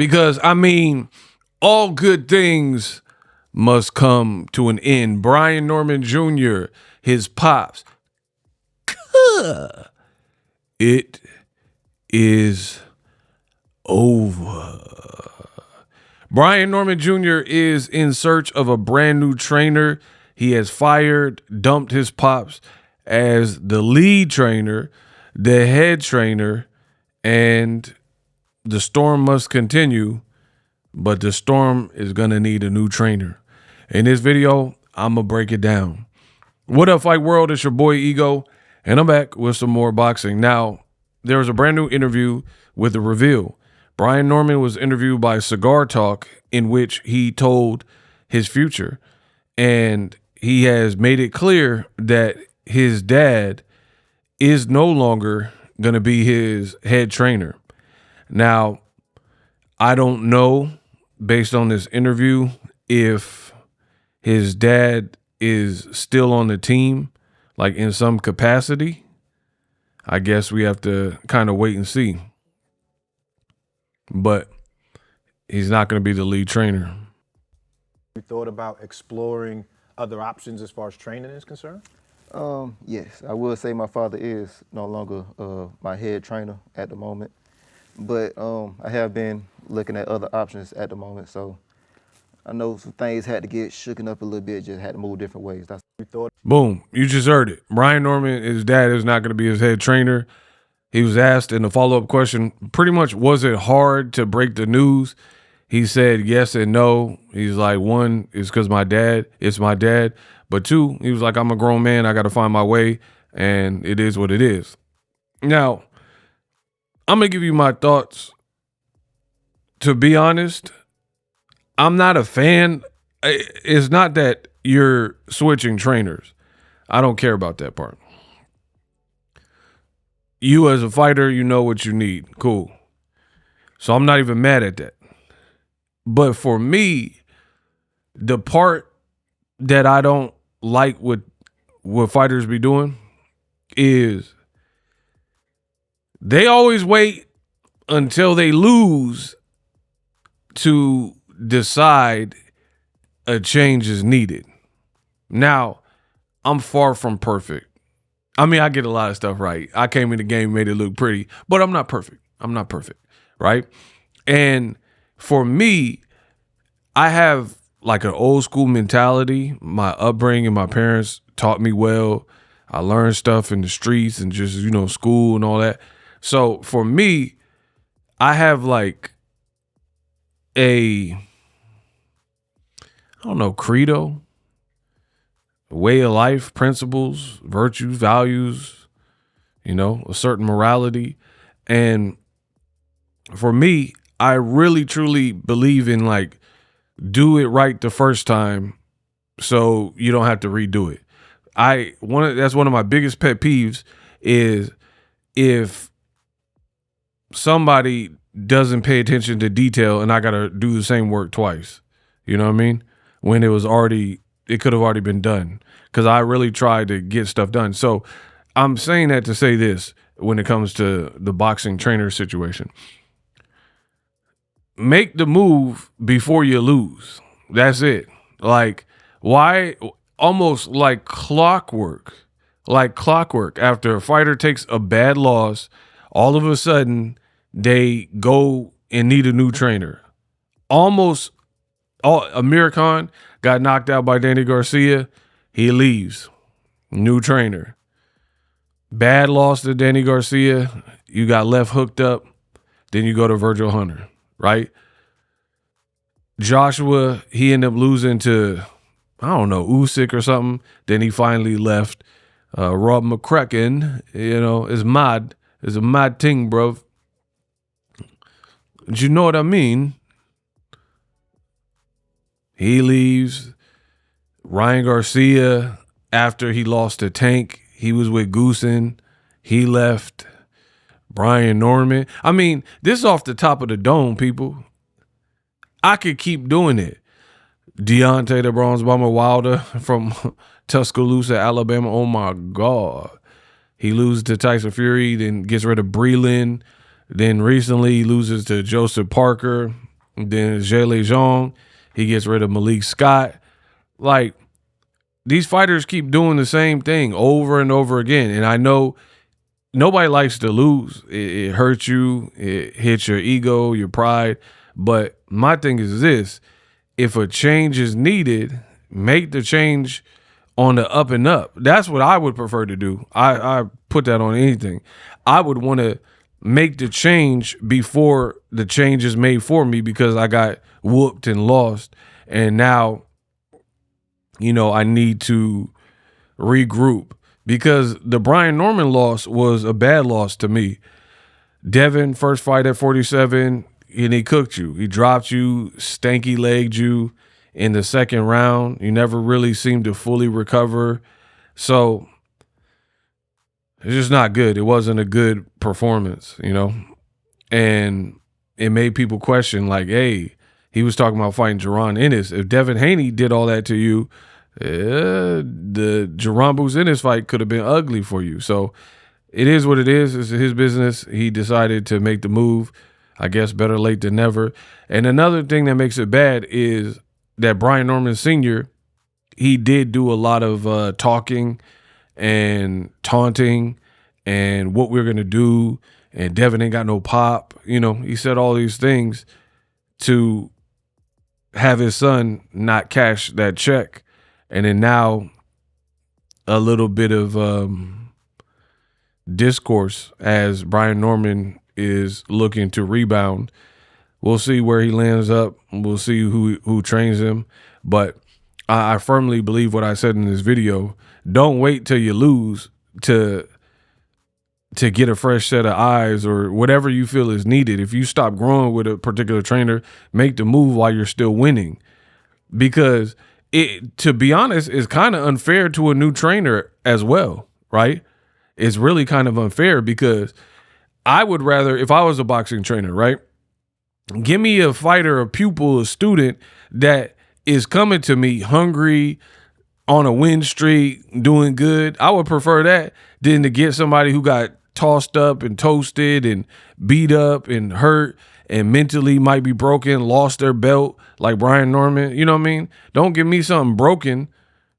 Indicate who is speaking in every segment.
Speaker 1: Because, I mean, all good things must come to an end. Brian Norman Jr., his pops. It is over. Brian Norman Jr. is in search of a brand new trainer. He has dumped his pops as the lead trainer, the head trainer, and the storm must continue, but the storm is going to need a new trainer. In this video, I'm going to break it down. What up, Fight World? It's your boy Ego, and I'm back with some more boxing. Now, there was a brand new interview with The Reveal. Brian Norman was interviewed by Cigar Talk, in which he told his future, and he has made it clear that his dad is no longer going to be his head trainer. Now, I don't know, based on this interview, if his dad is still on the team, like in some capacity. I guess we have to kind of wait and see. But he's not going to be the lead trainer.
Speaker 2: You thought about exploring other options as far as training is concerned?
Speaker 3: Yes, I will say my father is no longer my head trainer at the moment, but I have been looking at other options at the moment. So I know some things had to get shooken up a little bit, just had to move different ways. That's
Speaker 2: you thought.
Speaker 1: Boom, you just heard it. Brian Norman, his dad is not going to be his head trainer. He was asked in the follow-up question, pretty much, was it hard to break the news? He said yes and no. He's like, one, it's because it's my dad. But two, he was like, I'm a grown man. I got to find my way, and it is what it is. Now, I'm going to give you my thoughts. To be honest, I'm not a fan. It's not that you're switching trainers. I don't care about that part. You as a fighter, you know what you need. Cool. So I'm not even mad at that. But for me, the part that I don't like what fighters be doing is they always wait until they lose to decide a change is needed. Now, I'm far from perfect. I mean, I get a lot of stuff right. I came in the game, made it look pretty, but I'm not perfect. I'm not perfect, right? And for me, I have like an old school mentality. My upbringing, my parents taught me well. I learned stuff in the streets and just, school and all that. So for me, I have like credo, way of life, principles, virtues, values, a certain morality. And for me, I really, truly believe in like, do it right the first time so you don't have to redo it. That's one of my biggest pet peeves is if somebody doesn't pay attention to detail and I got to do the same work twice. You know what I mean? When it could have already been done, because I really tried to get stuff done. So I'm saying that to say this when it comes to the boxing trainer situation. Make the move before you lose. That's it. Like, why? Almost like clockwork. Like clockwork. After a fighter takes a bad loss, all of a sudden they go and need a new trainer. Amir Khan got knocked out by Danny Garcia. He leaves. New trainer. Bad loss to Danny Garcia. You got left hooked up. Then you go to Virgil Hunter, right? Joshua, he ended up losing to, I don't know, Usyk or something. Then he finally left. Rob McCracken, is a mad thing, bro. You know what I mean? He leaves. Ryan Garcia, after he lost to Tank, he was with Goosen. He left. Brian Norman. I mean, this is off the top of the dome, people. I could keep doing it. Deontay the Bronze Bomber Wilder from Tuscaloosa, Alabama. Oh, my God. He loses to Tyson Fury, then gets rid of Breland. Then recently he loses to Joseph Parker. And then Zhele Zhang, he gets rid of Malik Scott. Like, these fighters keep doing the same thing over and over again. And I know nobody likes to lose. It hurts you. It hits your ego, your pride. But my thing is this. If a change is needed, make the change on the up and up. That's what I would prefer to do. I put that on anything. I would want to make the change before the change is made for me because I got whooped and lost. And now, I need to regroup because the Brian Norman loss was a bad loss to me. Devin, first fight at 47, and he cooked you. He dropped you, stanky legged you in the second round. You never really seemed to fully recover. So it's just not good. It wasn't a good performance, and it made people question like, hey, he was talking about fighting Jaron Ennis. If Devin Haney did all that to you, the Jaron Boots Ennis fight could have been ugly for you. So it is what it is. It's his business. He decided to make the move. I guess better late than never. And another thing that makes it bad is that Brian Norman Sr., he did do a lot of talking and taunting and what we're going to do. And Devin ain't got no pop. He said all these things to have his son not cash that check. And then now a little bit of discourse as Brian Norman is looking to rebound. We'll see where he lands up. We'll see who trains him. But I firmly believe what I said in this video. Don't wait till you lose to get a fresh set of eyes or whatever you feel is needed. If you stop growing with a particular trainer, make the move while you're still winning. Because it, to be honest, is kind of unfair to a new trainer as well, right? It's really kind of unfair because I would rather, if I was a boxing trainer, right? Give me a fighter, a pupil, a student that is coming to me hungry, on a win streak, doing good. I would prefer that than to get somebody who got tossed up and toasted and beat up and hurt and mentally might be broken, lost their belt like Brian Norman. You know what I mean? Don't give me something broken.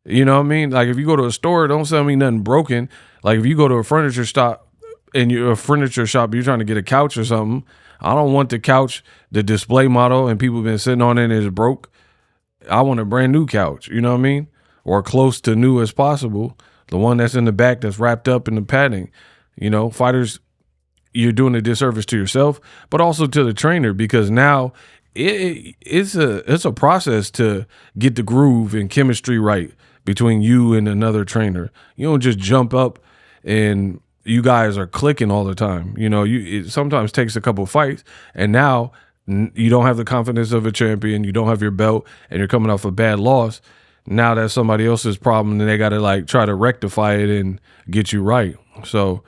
Speaker 1: You know what I mean? Like if you go to a store, don't sell me nothing broken. Like if you go to a furniture shop and you're trying to get a couch or something, I don't want the couch, the display model, and people have been sitting on it and it's broke. I want a brand new couch. You know what I mean? Or close to new as possible. The one that's in the back that's wrapped up in the padding. Fighters, you're doing a disservice to yourself, but also to the trainer because now it's a process to get the groove and chemistry right between you and another trainer. You don't just jump up and you guys are clicking all the time. It sometimes takes a couple of fights, and now you don't have the confidence of a champion. You don't have your belt, and you're coming off a bad loss. Now that's somebody else's problem, and they got to try to rectify it and get you right. So,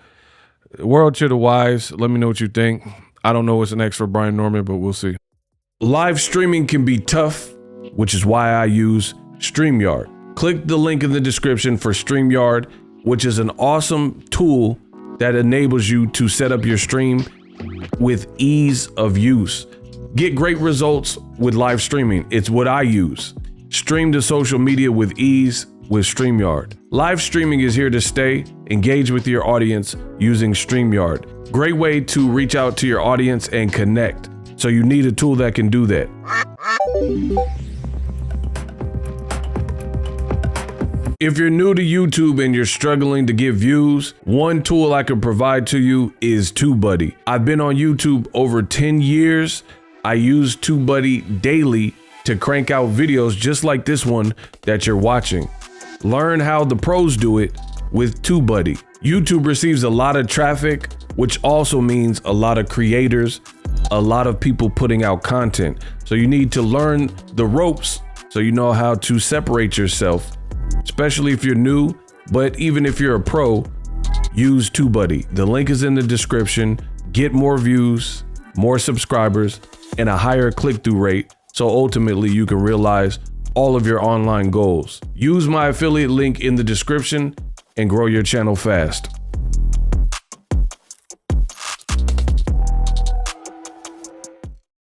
Speaker 1: world to the wise. Let me know what you think. I don't know what's next for Brian Norman, but we'll see. Live streaming can be tough, which is why I use StreamYard. Click the link in the description for StreamYard, which is an awesome tool that enables you to set up your stream with ease of use. Get great results with live streaming. It's what I use. Stream to social media with ease with StreamYard. Live streaming is here to stay. Engage with your audience using StreamYard. Great way to reach out to your audience and connect. So you need a tool that can do that. If you're new to YouTube and you're struggling to get views, one tool I can provide to you is TubeBuddy. I've been on YouTube over 10 years. I use TubeBuddy daily to crank out videos just like this one that you're watching. Learn how the pros do it with TubeBuddy. YouTube receives a lot of traffic, which also means a lot of creators, a lot of people putting out content. So you need to learn the ropes so you know how to separate yourself, especially if you're new, but even if you're a pro, use TubeBuddy. The link is in the description. Get more views, more subscribers, and a higher click-through rate so ultimately you can realize all of your online goals. Use my affiliate link in the description and grow your channel fast.